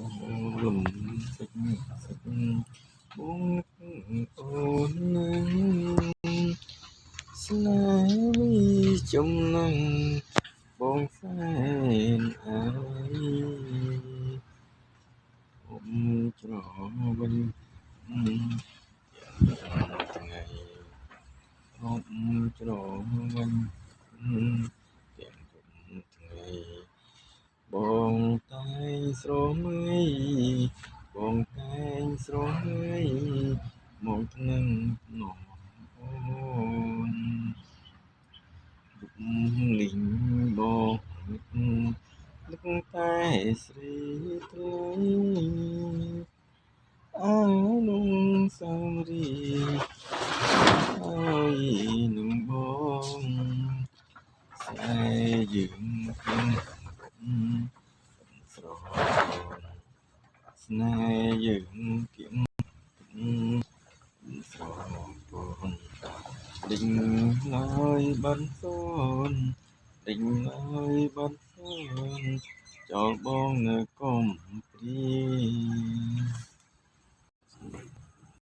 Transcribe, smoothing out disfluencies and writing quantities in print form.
លំទឹកទឹកបងអូននឹងស្នេហ៍វិចំណងបងសែនអើយអមច្រវិញថ្ងៃអមច្រវិញទាំងថ្ងៃបងតែងស្រមៃបងតែងស្រមៃមកនឹងភ្នំអូនលីងបងនឹកតែស្រីថ្លៃអើนุ่งសាមរីហើយនឹងបងស្នេហ៍យើងស្រស្នេហ៍យើងគៀមស្រពនដេញឡើយបានសូនដេញឡើយបានសូនចោលបងនៅកំព្រា